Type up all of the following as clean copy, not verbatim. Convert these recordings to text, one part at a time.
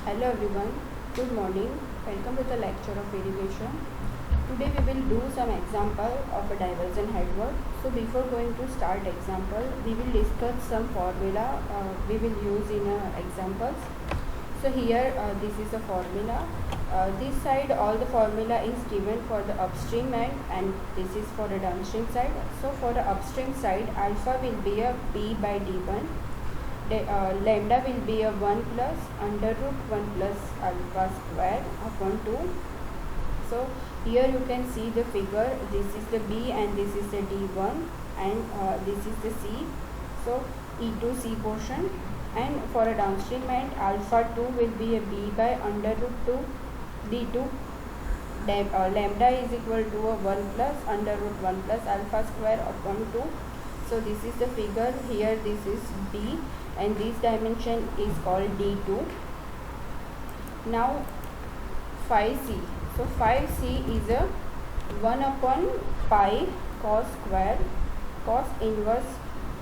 Hello everyone, good morning. Welcome to the lecture of irrigation. Today we will do some example of a diversion head work. So before going to start example, we will discuss some formula we will use in examples. So here this is a formula. This side all the formula is given for the upstream end and this is for the downstream side. So for the upstream side, alpha will be a B by D1. Lambda will be a 1 plus under root 1 plus alpha square upon 2. So here you can see the figure. This is the B and this is the D1 and this is the C. So E2C portion, and for a downstream end alpha 2 will be a B by under root 2 D2. Lambda is equal to a 1 plus under root 1 plus alpha square upon 2. So this is the figure. Here this is D and this dimension is called D2. Now phi C. So phi C is a 1 upon pi cos square cos inverse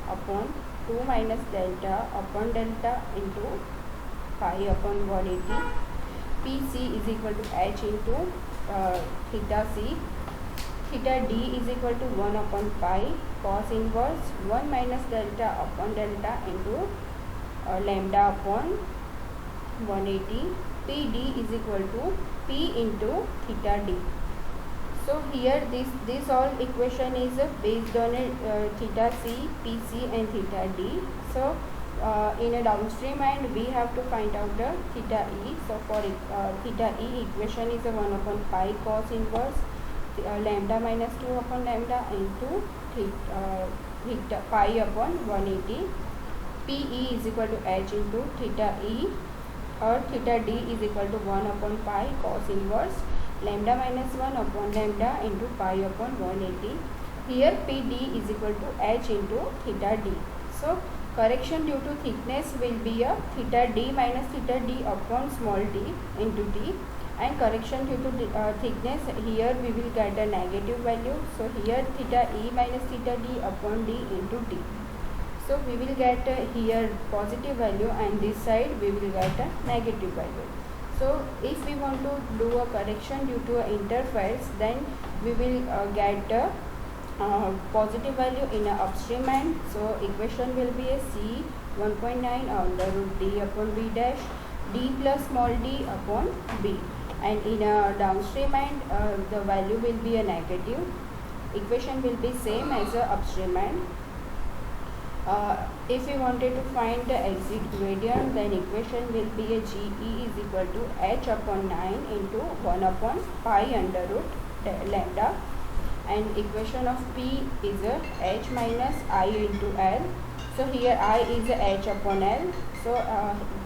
upon 2 minus delta upon delta into pi upon 180. PC is equal to H into theta C. Theta D is equal to 1 upon pi cos inverse 1 minus delta upon delta into lambda upon 180. PD is equal to P into theta D. So here this all equation is based on theta C, PC and theta D. So in a downstream end we have to find out the theta E. So for theta E equation is a 1 upon pi cos inverse lambda minus 2 upon lambda into theta pi upon 180. PE is equal to H into theta E, or theta D is equal to 1 upon pi cos inverse lambda minus 1 upon lambda into pi upon 180. Here PD is equal to H into theta D. So correction due to thickness will be a theta D minus theta D upon small d into D, and correction due to thickness, here we will get a negative value. So here theta E minus theta D upon D into D. So we will get here positive value and this side we will get a negative value. So if we want to do a correction due to interference, then we will get a positive value in a upstream end. So equation will be a C 1.9 under root D upon B dash D plus small d upon B, and in a downstream end the value will be a negative. Equation will be same as a upstream end. If we wanted to find the exit gradient, then equation will be a GE is equal to H upon 9 into 1 upon pi under root lambda, and equation of P is a H minus I into L. So here I is a H upon L. So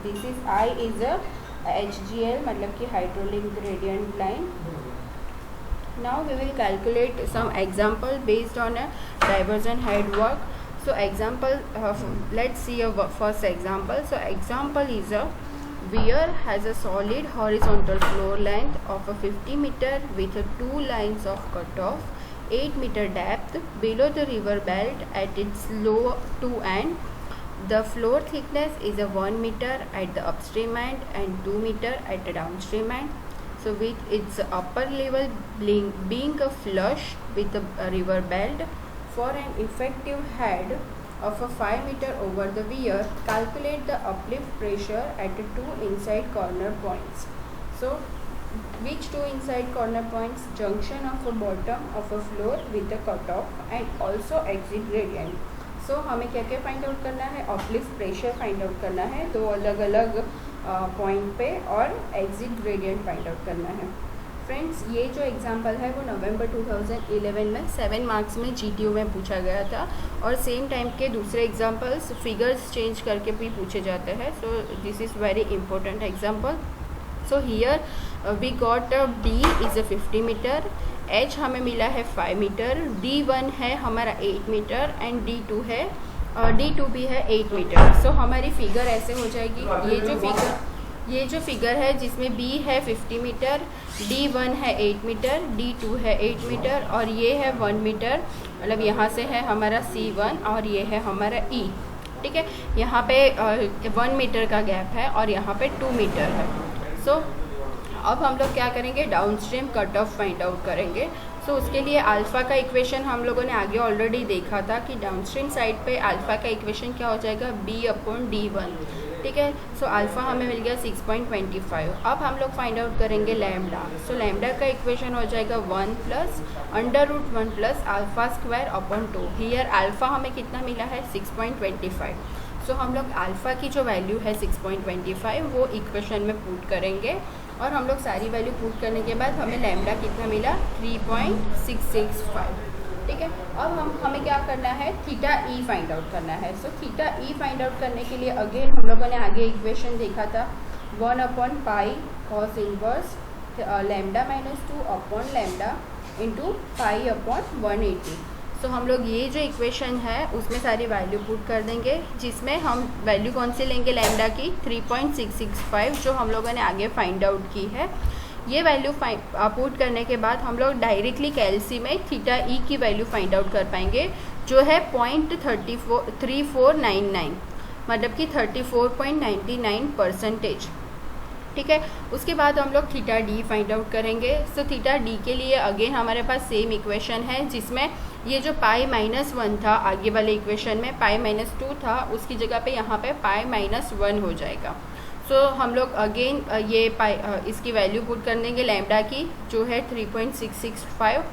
this is I is a HGL, मतलब कि hydraulic gradient line. Now we will calculate some example based on a diversion head work. So example, let's see a first example. So example is a weir has a solid horizontal floor length of a 50 meter with a 2 lines of cutoff, 8 meter depth below the river belt at its low 2 end. The floor thickness is a 1 meter at the upstream end and 2 meter at the downstream end. So with its upper level being a flush with the river belt, for an effective head of a 5 meter over the weir, calculate the uplift pressure at the 2 inside corner points. So which 2 inside corner points? Junction of a bottom of a floor with a cutoff and also exit gradient. So हमें क्या क्या find out करना है? Uplift pressure find out करना है दो अलग अलग पॉइंट पे, और एग्जिट ग्रेडियंट फाइंड आउट करना है. फ्रेंड्स, ये जो एग्जांपल है वो नवंबर 2011 में 7 मार्क्स में GTO में पूछा गया था, और सेम टाइम के दूसरे एग्जांपल्स फिगर्स चेंज करके भी पूछे जाते हैं. So this is very important example. So here we got B is a 50 metre, H हमें मिला है 5 मीटर, D1 है हमारा 8 मीटर एंड D2 है D2 भी है 8 मीटर. सो हमारी फिगर ऐसे हो जाएगी. ये जो फिगर है जिसमें B है 50 मीटर, D1 है 8 मीटर, D2 है 8 मीटर और ये है 1 मीटर, मतलब यहाँ से है हमारा C1 और ये है हमारा E. ठीक है, यहाँ पे 1 मीटर का गैप है और यहाँ पे 2 मीटर है. सो अब हम लोग क्या करेंगे, downstream cut off find out करेंगे। सो उसके लिए अल्फ़ा का इक्वेशन हम लोगों ने आगे ऑलरेडी देखा था कि डाउनस्ट्रीम साइड पे अल्फ़ा का इक्वेशन क्या हो जाएगा, B/D1, ठीक है। सो अल्फ़ा हमें मिल गया 6.25। अब हम लोग फाइंड आउट करेंगे लैम्डा। सो लैम्डा का इक्वेशन हो जाएगा 1 + √1 + α² 2। हियर अल्फ़ा हमें कितना मिला है, 6.25। सो हम लोग अल्फ़ा की जो वैल्यू है 6.25 वो इक्वेशन में पुट करेंगे, और हम लोग सारी वैल्यू पुट करने के बाद हमें लैम्डा कितना मिला, 3.665, ठीक है। अब हमें क्या करना है, थीटा ई फाइंड आउट करना है। So theta E find out करने के लिए अगेन हम लोगों ने आगे इक्वेशन देखा था, 1/π cos inverse lambda -2 upon lambda into π/180। So हम लोग ये जो इक्वेशन है उसमें सारी वैल्यू पुट कर देंगे, जिसमें हम वैल्यू कौन सी लेंगे, लैम्डा की 3.665 जो हम लोगों ने आगे फाइंड आउट की है। ये वैल्यू पुट करने के बाद हम लोग डायरेक्टली कैलसी में थीटा ई की वैल्यू फाइंड आउट कर पाएंगे, जो है 0.3499, मतलब कि 34.99%, ठीक है। उसके बाद हम लोग थीटा डी फाइंड आउट करेंगे। सो थीटा डी के लिए अगेन हमारे पास सेम इक्वेशन है, जिसमें ये जो π-1 था आगे वाले इक्वेशन में, π-2 था, उसकी जगह पे यहाँ पे π-1 हो जाएगा। सो हम लोग अगेन ये इसकी वैल्यू पुट कर देंगे लैम्डा की, जो है 3.665।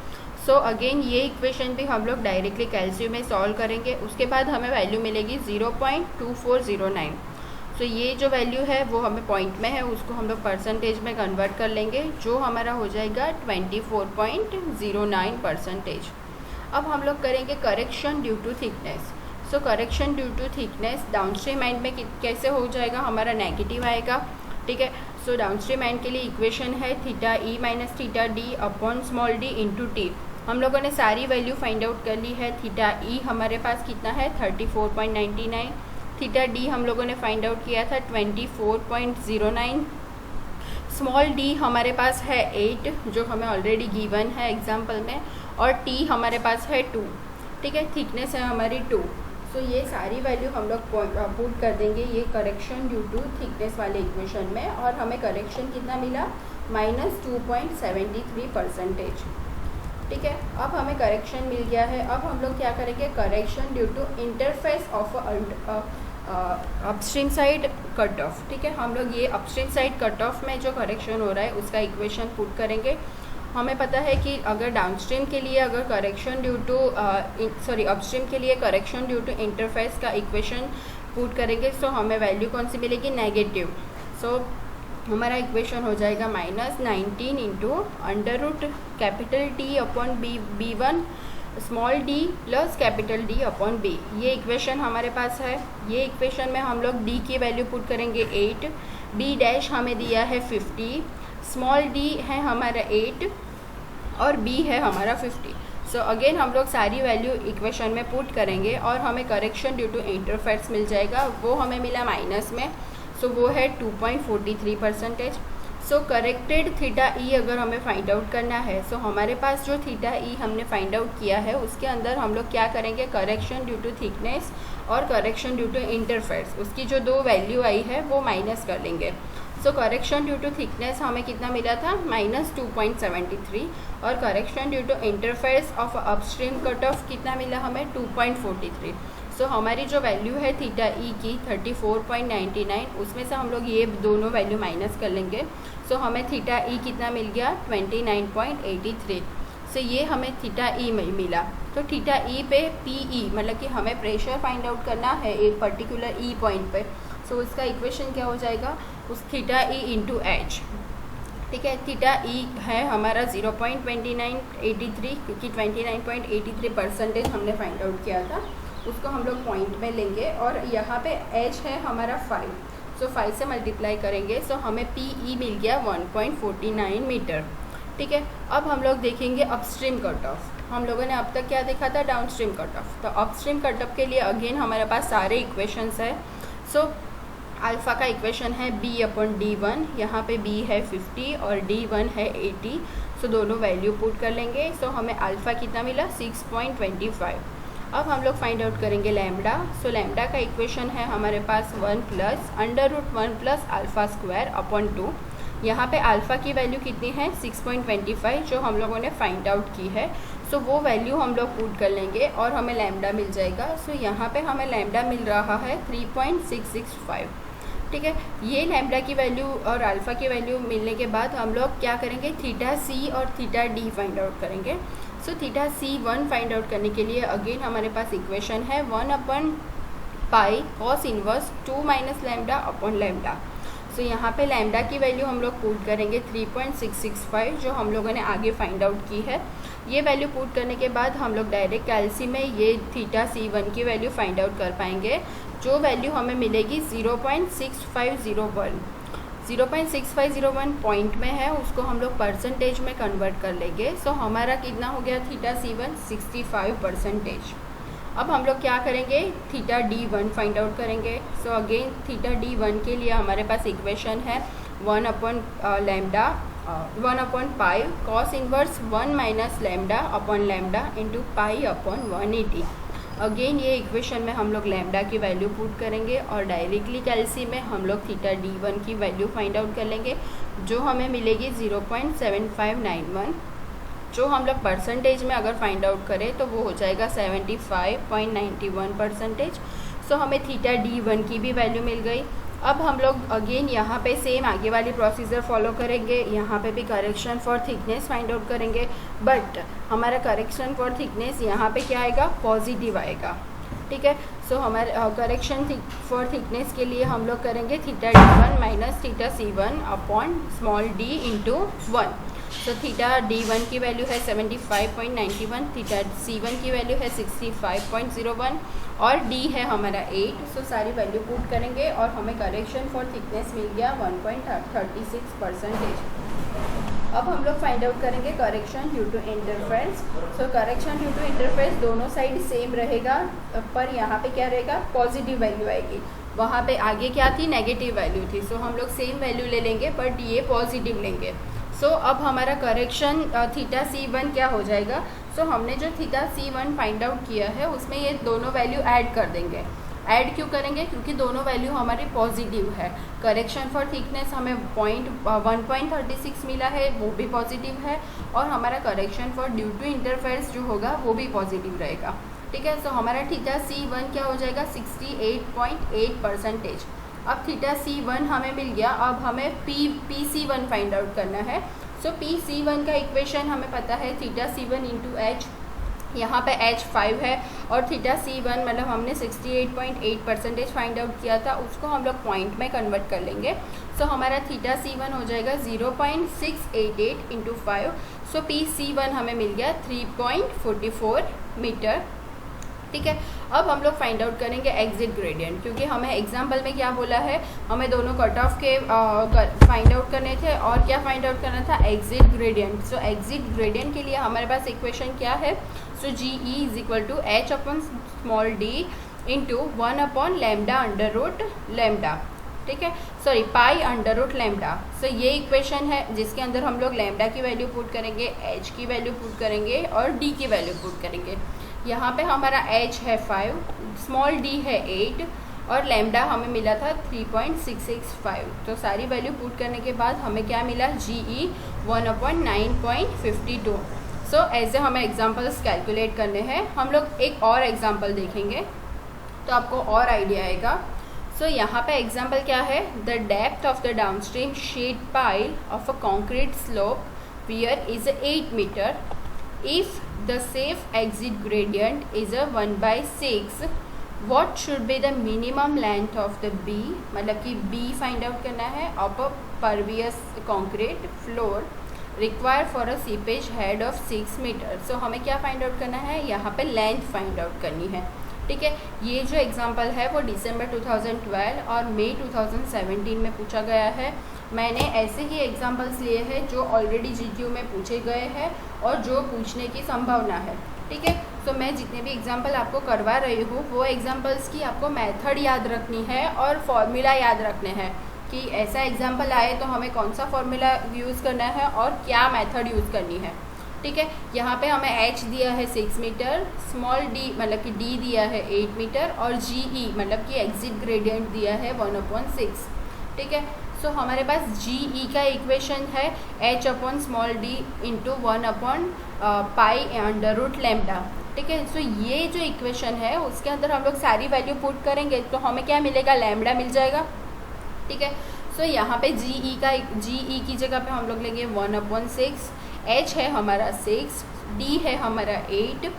सो अगेन ये इक्वेशन भी हम लोग डायरेक्टली कैल्शियम में सॉल्व करेंगे। उसके बाद हमें वैल्यू मिलेगी 0.2409। सो ये जो वैल्यू है वो हमें पॉइंट में है, उसको हम लोग परसेंटेज में कन्वर्ट कर लेंगे, जो हमारा हो जाएगा 24.09%। अब हम लोग करेंगे correction due to thickness. So correction due to thickness downstream end में कैसे हो जाएगा, हमारा नेगेटिव आएगा, ठीक है। सो डाउनस्ट्रीम एंड के लिए इक्वेशन है theta E minus theta D upon small D into T. हम लोगों ने सारी वैल्यू फाइंड आउट कर ली है। थीटा ई हमारे पास कितना है, 34.99। थीटा डी हम लोगों ने फाइंड आउट किया था 24.09। स्मॉल डी हमारे पास है 8, जो हमें ऑलरेडी गिवन है एग्जाम्पल में, और टी हमारे पास है 2, ठीक है। थिकनेस है हमारी 2। सो ये सारी वैल्यू हम लोग पुट कर देंगे ये करेक्शन ड्यू टू थिकनेस वाले इक्वेशन में, और हमें करेक्शन कितना मिला, -2.73%, ठीक है। अब हमें करेक्शन मिल गया है। अब हम लोग क्या करेंगे, correction due to interface of upstream side cut off, ठीक है। हम लोग ये अपस्ट्रीम साइड कट ऑफ में जो करेक्शन हो रहा है उसका इक्वेशन पुट करेंगे। हमें पता है कि अगर डाउनस्ट्रीम के लिए अगर करेक्शन ड्यू टू अपस्ट्रीम के लिए करेक्शन ड्यू टू इंटरफेस का इक्वेशन पुट करेंगे, सो हमें वैल्यू कौन सी मिलेगी, नेगेटिव। सो हमारा इक्वेशन हो जाएगा -19 into √T upon B1 small d plus D upon B। ये इक्वेशन हमारे पास है। ये इक्वेशन में हम लोग d की वैल्यू पुट करेंगे 8, B डैश हमें दिया है 50, स्मॉल d है हमारा 8 और B है हमारा 50। सो अगेन हम लोग सारी वैल्यू इक्वेशन में पुट करेंगे और हमें करेक्शन ड्यू टू इंटरफेरेंस मिल जाएगा। वो हमें मिला माइनस में, सो वो है 2.43%। सो करेक्टेड थीटा ई अगर हमें फाइंड आउट करना है, सो हमारे पास जो थीटा ई हमने फाइंड आउट किया है उसके अंदर हम लोग क्या करेंगे, करेक्शन ड्यू टू थिकनेस और करेक्शन ड्यू टू इंटरफेरेंस, उसकी जो दो वैल्यू आई है वो माइनस कर लेंगे। So correction due to thickness हमें कितना मिला था, -2.73, और correction due to interference of upstream cut off कितना मिला हमें, 2.43। सो हमारी जो वैल्यू है थीटा ई की 34.99, उसमें से हम लोग ये दोनों वैल्यू माइनस कर लेंगे। सो हमें थीटा ई कितना मिल गया, 29.83। सो ये हमें थीटा ई में मिला। तो थीटा ई पे पी ई मतलब कि हमें प्रेशर फाइंड आउट करना है एक पर्टिकुलर ई पॉइंट पे। सो उसका इक्वेशन क्या हो जाएगा, उस थीटा ई इंटू एच, ठीक है। थीटा ई है हमारा 0.2983, क्योंकि 29.83% हमने फाइंड आउट किया था, उसको हम लोग पॉइंट में लेंगे। और यहाँ पे एच है हमारा 5, सो 5 से मल्टीप्लाई करेंगे, सो हमें पी ई मिल गया 1.49 मीटर, ठीक है। अब हम लोग देखेंगे अपस्ट्रीम कट ऑफ। हम लोगों ने अब तक क्या देखा था, डाउनस्ट्रीम कट ऑफ। तो अपस्ट्रीम कट ऑफ के लिए अगेन हमारे पास सारे इक्वेशंस है। सो अल्फ़ा का इक्वेशन है B/D1, यहाँ पे B है 50 और D1 है 80। सो दोनों वैल्यू पुट कर लेंगे। सो हमें अल्फ़ा कितना मिला, 6.25। अब हम लोग फाइंड आउट करेंगे लैम्डा। सो लैम्डा का इक्वेशन है हमारे पास 1 + √1 + α² अपॉन 2। यहाँ पे अल्फ़ा की वैल्यू कितनी है 6.25 जो हम लोगों ने फाइंड आउट की है। सो वो वैल्यू हम लोग पुट कर लेंगे और हमें लैम्डा मिल जाएगा। सो यहाँ पे हमें लैम्डा मिल रहा है 3.665। ठीक है, ये लैम्डा की वैल्यू और अल्फ़ा की वैल्यू मिलने के बाद हम लोग क्या करेंगे, थीटा सी और थीटा डी फाइंड आउट करेंगे। So theta C 1 find out करने के लिए अगेन हमारे पास इक्वेशन है 1/पाई cos inverse 2 minus lambda upon lambda. So यहाँ पे लैम्डा की वैल्यू हम लोग पुट करेंगे 3.665 जो हम लोगों ने आगे फाइंड आउट की है। ये वैल्यू पुट करने के बाद हम लोग डायरेक्ट कैल्सी में ये थीटा C1 की वैल्यू फाइंड आउट कर पाएंगे, जो वैल्यू हमें मिलेगी 0.6501। 0.6501 पॉइंट में है, उसको हम लोग परसेंटेज में कन्वर्ट कर लेंगे। सो हमारा कितना हो गया थीटा C1 65%। अब हम लोग क्या करेंगे, थीटा D1 फाइंड आउट करेंगे। सो अगेन थीटा D1 के लिए हमारे पास इक्वेशन है 1/पाई cos inverse 1 minus lambda upon lambda into pi upon 180। Again ये इक्वेशन में हम लोग लैम्डा की वैल्यू पुट करेंगे और डायरेक्टली कैल्सी में हम लोग थीटा D1 की वैल्यू फाइंड आउट कर लेंगे, जो हमें मिलेगी 0.7591। जो हम लोग परसेंटेज में अगर फाइंड आउट करें तो वो हो जाएगा 75.91%। सो हमें थीटा D1 की भी वैल्यू मिल गई। अब हम लोग अगेन यहाँ पे सेम आगे वाली प्रोसीजर फॉलो करेंगे, यहाँ पे भी correction for thickness find out करेंगे, बट हमारा करेक्शन फॉर थिकनेस यहाँ पे क्या आएगा, पॉजिटिव आएगा। ठीक है, सो हमारे करेक्शन फॉर थिकनेस के लिए हम लोग करेंगे theta D1 minus theta C1 upon small d into 1। तो थीटा D1 की वैल्यू है 75.91, थीटा C1 की वैल्यू है 65.01 और D है हमारा 8। सो सारी वैल्यू पुट करेंगे और हमें करेक्शन फॉर थिकनेस मिल गया 1.36%। अब हम लोग फाइंड आउट करेंगे correction due to interference. So correction due to interference दोनों साइड सेम रहेगा, पर यहाँ पे क्या रहेगा, पॉजिटिव वैल्यू आएगी। वहाँ पे आगे क्या थी, नेगेटिव वैल्यू थी। सो हम लोग सेम वैल्यू ले लेंगे बट ये पॉजिटिव लेंगे। सो अब हमारा करेक्शन थीटा C1 क्या हो जाएगा, सो हमने जो थीटा C1 फाइंड आउट किया है उसमें ये दोनों वैल्यू ऐड कर देंगे। ऐड क्यों करेंगे, क्योंकि दोनों वैल्यू हमारी पॉजिटिव है। करेक्शन फॉर थिकनेस हमें 1.36 मिला है, वो भी पॉजिटिव है, और हमारा correction for due to interference जो होगा वो भी पॉजिटिव रहेगा। ठीक है, सो हमारा थीटा C1 क्या हो जाएगा, 68.8%। अब थीटा C1 हमें मिल गया। अब हमें PC1 फाइंड आउट करना है। सो PC1 का इक्वेशन हमें पता है थीटा C1 इंटू H, यहाँ पे H 5 है और थीटा C1 मतलब हमने 68.8% फाइंड आउट किया था, उसको हम लोग पॉइंट में कन्वर्ट कर लेंगे। सो हमारा थीटा C1 हो जाएगा 0.688 इंटू 5। सो PC1 हमें मिल गया 3.44 मीटर। ठीक है, अब हम लोग फाइंड आउट करेंगे एग्जिट ग्रेडियंट, क्योंकि हमें एग्जाम्पल में क्या बोला है, हमें दोनों कट ऑफ के फाइंड आउट करने थे और क्या फाइंड आउट करना था, exit gradient. So exit gradient के लिए हमारे पास इक्वेशन क्या है, so GE is equal to H upon small d into 1 upon lambda under root lambda. ठीक है, sorry pi under root lambda. So ये इक्वेशन है जिसके अंदर हम लोग लैम्डा की वैल्यू पुट करेंगे, H की वैल्यू पुट करेंगे और D की वैल्यू पुट करेंगे। यहाँ पे हमारा H है 5, स्मॉल d है 8 और लैम्डा हमें मिला था 3.665। तो सारी वैल्यू पुट करने के बाद हमें क्या मिला, GE 1/9.52। सो ऐसे हमें एग्जांपल्स कैलकुलेट करने हैं। हम लोग एक और एग्जांपल देखेंगे तो आपको और आइडिया आएगा। सो यहाँ पे एग्जांपल क्या है, the depth of the downstream sheet pile of a concrete slope weir is 8 meter if the safe exit gradient is a 1/6, what should be the minimum length of the B, मतलब कि B find out करना है, of a pervious concrete floor required for a seepage head of 6 metre. So हमें क्या find out करना है, यहाँ पे लेंथ फाइंड आउट करनी है। ठीक है, ये जो एग्जाम्पल है वो दिसंबर 2012 और मई 2017 में पूछा गया है। मैंने ऐसे ही एग्जाम्पल्स लिए हैं जो ऑलरेडी GQ में पूछे गए हैं और जो पूछने की संभावना है। ठीक है, तो मैं जितने भी एग्जाम्पल आपको करवा रही हूँ वो एग्जाम्पल्स की आपको मेथड याद रखनी है और फॉर्मूला याद रखने हैं कि ऐसा एग्जाम्पल आए तो हमें कौन सा फॉर्मूला यूज़ करना है और क्या मेथड यूज़ करनी है। ठीक है, यहाँ पे हमें H दिया है 6 मीटर, स्मॉल d मतलब कि D दिया है 8 मीटर और GE मतलब कि एग्जिट ग्रेडियंट दिया है 1/6। ठीक है, सो हमारे पास जी ई का इक्वेशन है h upon small d into 1 upon pi under root lambda. ठीक है, सो ये जो इक्वेशन है उसके अंदर हम लोग सारी वैल्यू पुट करेंगे तो हमें क्या मिलेगा, लैम्डा मिल जाएगा। ठीक है, सो यहाँ पे जी ई की जगह पे हम लोग लेंगे 1/6, h है हमारा 6, d है हमारा 8,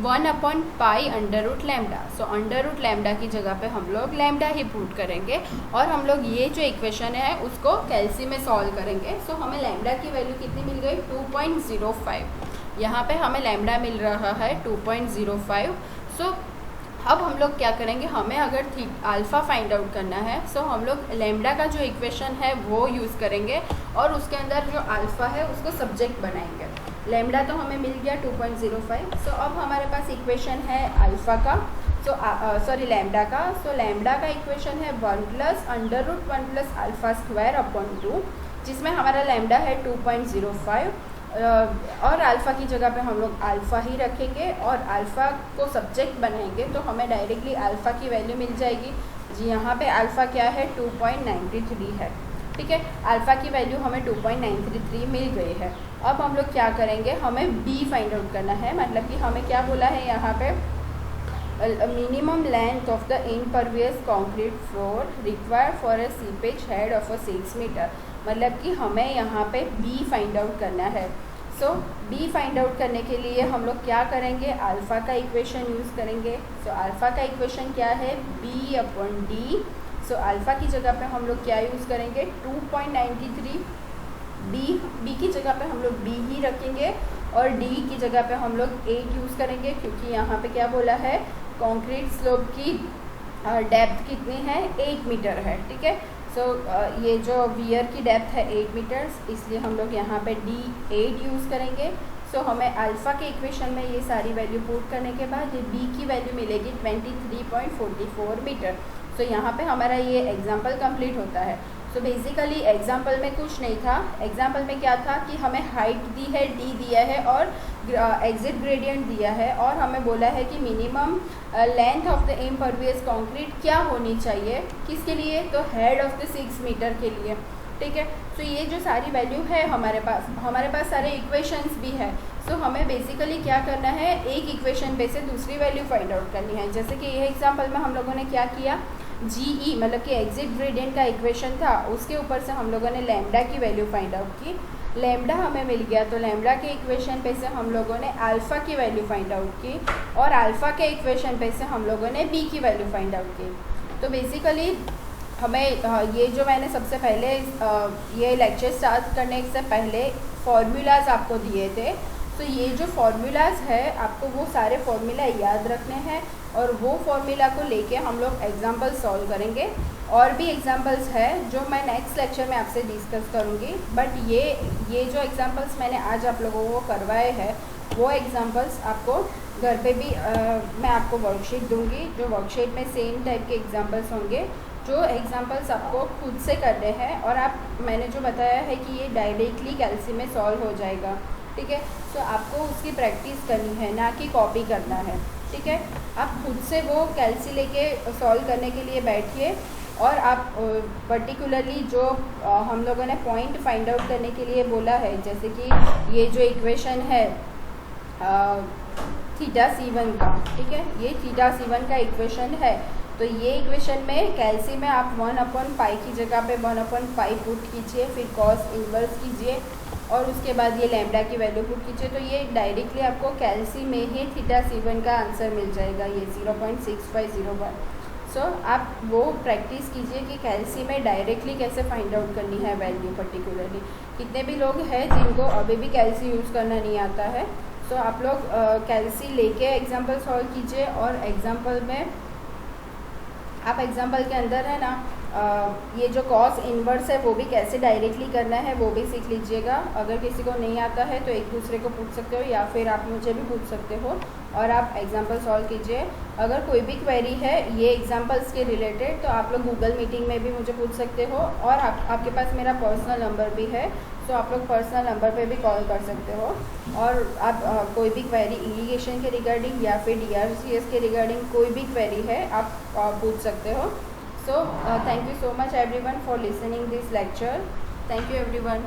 1/पाई under root lambda. So under root lambda की जगह पे हम लोग लैम्डा ही पुट करेंगे और हम लोग ये जो इक्वेशन है उसको कैल्सी में सॉल्व करेंगे। सो हमें लैम्डा की वैल्यू कितनी मिल गई, 2.05। यहाँ पे हमें लैम्डा मिल रहा है 2.05। सो अब हम लोग क्या करेंगे, हमें अगर अल्फ़ा फाइंड आउट करना है सो हम लोग लैम्डा का जो इक्वेशन है वो यूज़ करेंगे और उसके अंदर जो अल्फ़ा है उसको सब्जेक्ट बनाएंगे। लैम्डा तो हमें मिल गया 2.05। सो अब हमारे पास इक्वेशन है अल्फ़ा का, लैम्डा का। सो लैम्डा का इक्वेशन है 1 plus under root 1 plus alpha square upon 2, जिसमें हमारा लैम्डा है 2.05 और अल्फ़ा की जगह पे हम लोग अल्फ़ा ही रखेंगे और अल्फ़ा को सब्जेक्ट बनाएंगे तो हमें डायरेक्टली अल्फ़ा की वैल्यू मिल जाएगी। जी यहाँ पे अल्फ़ा क्या है, 2.93 है। ठीक है, अल्फ़ा की वैल्यू हमें 2.93 मिल गई है। अब हम लोग क्या करेंगे, हमें बी फाइंड आउट करना है। मतलब कि हमें क्या बोला है यहाँ पे, minimum length of the impervious concrete floor required for a seepage head of 6 meter. मतलब कि हमें यहाँ पे बी फाइंड आउट करना है। सो बी फाइंड आउट करने के लिए हम लोग क्या करेंगे, अल्फ़ा का इक्वेशन यूज़ करेंगे। सो अल्फ़ा का इक्वेशन क्या है, B upon D. So alpha की जगह पे हम लोग क्या यूज़ करेंगे, 2.93। बी की जगह पे हम लोग बी ही रखेंगे और डी की जगह पे हम लोग 8 यूज़ करेंगे, क्योंकि यहाँ पे क्या बोला है, कंक्रीट स्लोप की डेप्थ कितनी है, 8 मीटर है। ठीक है, सो ये जो वियर की डेप्थ है 8 मीटर्स, इसलिए हम लोग यहाँ पे D8 यूज़ करेंगे। सो हमें अल्फ़ा के इक्वेशन में ये सारी वैल्यू पुट करने के बाद ये बी की वैल्यू मिलेगी 23.44 मीटर। सो यहाँ पे हमारा ये एग्जाम्पल कंप्लीट होता है। सो बेसिकली एग्जाम्पल में कुछ नहीं था। एग्जाम्पल में क्या था कि हमें हाइट दी है, डी दिया है और एग्जिट ग्रेडियंट दिया है और हमें बोला है कि minimum length of the impervious concrete क्या होनी चाहिए, किसके लिए, तो हेड ऑफ द 6 मीटर के लिए। ठीक है, तो ये जो सारी वैल्यू है हमारे पास सारे इक्वेशंस भी है। सो हमें बेसिकली क्या करना है, एक इक्वेशन पे से दूसरी वैल्यू फाइंड आउट करनी है। जैसे कि ये एग्जाम्पल में हम लोगों ने क्या किया, जी मतलब कि एग्जिट ग्रेडियंट का इक्वेशन था, उसके ऊपर से हम लोगों ने लैम्डा की वैल्यू फाइंड आउट की। लैम्डा हमें मिल गया तो लैम्डा के इक्वेशन पे से हम लोगों ने अल्फ़ा की वैल्यू फाइंड आउट की और अल्फ़ा के इक्वेशन पे से हम लोगों ने बी की वैल्यू फाइंड आउट की। तो बेसिकली हमें ये जो मैंने सबसे पहले ये लेक्चर स्टार्ट करने से पहले फार्मूलाज आपको दिए थे, तो ये जो फार्मूलाज है आपको वो सारे फार्मूला याद रखने हैं और वो फार्मूला को लेके हम लोग एग्जाम्पल सॉल्व करेंगे। और भी एग्जाम्पल्स है जो मैं नेक्स्ट लेक्चर में आपसे डिस्कस करूँगी, बट ये जो एग्जाम्पल्स मैंने आज आप लोगों को करवाए हैं वो एग्जाम्पल्स आपको घर पे भी मैं आपको वर्कशीट दूँगी, जो वर्कशीट में सेम टाइप के एग्जाम्पल्स होंगे, जो एग्जाम्पल्स आपको खुद से करने हैं और मैंने जो बताया है कि ये डायरेक्टली कैल्सी में सॉल्व हो जाएगा। ठीक है, तो आपको उसकी प्रैक्टिस करनी है, ना कि कॉपी करना है। ठीक है, आप खुद से वो कैल्सी लेके सॉल्व करने के लिए बैठिए और आप पर्टिकुलरली जो हम लोगों ने पॉइंट फाइंड आउट करने के लिए बोला है, जैसे कि ये जो इक्वेशन है थीटा C1 का, ठीक है, ये थीटा C1 का इक्वेशन है। तो ये इक्वेशन में कैल्सी में आप 1/पाई की जगह पे 1/पाई पुट कीजिए, फिर कॉस इन्वर्स कीजिए और उसके बाद ये लैम्डा की वैल्यू पुट कीजिए, तो ये डायरेक्टली आपको कैल्सी में ही थीटा C1 का आंसर मिल जाएगा, ये 0.6501। सो आप वो प्रैक्टिस कीजिए कि कैल्सी में डायरेक्टली कैसे फाइंड आउट करनी है वैल्यू। पर्टिकुलरली कितने भी लोग हैं जिनको अभी भी कैल्सी यूज़ करना नहीं आता है, सो आप लोग कैल्सी लेके एग्जाम्पल सॉल्व कीजिए और एग्जाम्पल में आप एग्जाम्पल के अंदर है ना ये जो कॉस इन्वर्स है वो भी कैसे डायरेक्टली करना है वो भी सीख लीजिएगा। अगर किसी को नहीं आता है तो एक दूसरे को पूछ सकते हो या फिर आप मुझे भी पूछ सकते हो और आप एग्जाम्पल सॉल्व कीजिए। अगर कोई भी क्वेरी है ये एग्जाम्पल्स के रिलेटेड तो आप लोग गूगल मीटिंग में भी मुझे पूछ सकते हो और आपके पास मेरा पर्सनल नंबर भी है, तो आप लोग पर्सनल नंबर पे भी कॉल कर सकते हो और आप कोई भी क्वेरी इरिगेशन के रिगार्डिंग या फिर DRCS के रिगार्डिंग कोई भी क्वेरी है आप पूछ सकते हो। सो So thank you so much everyone for listening this lecture. Thank you everyone.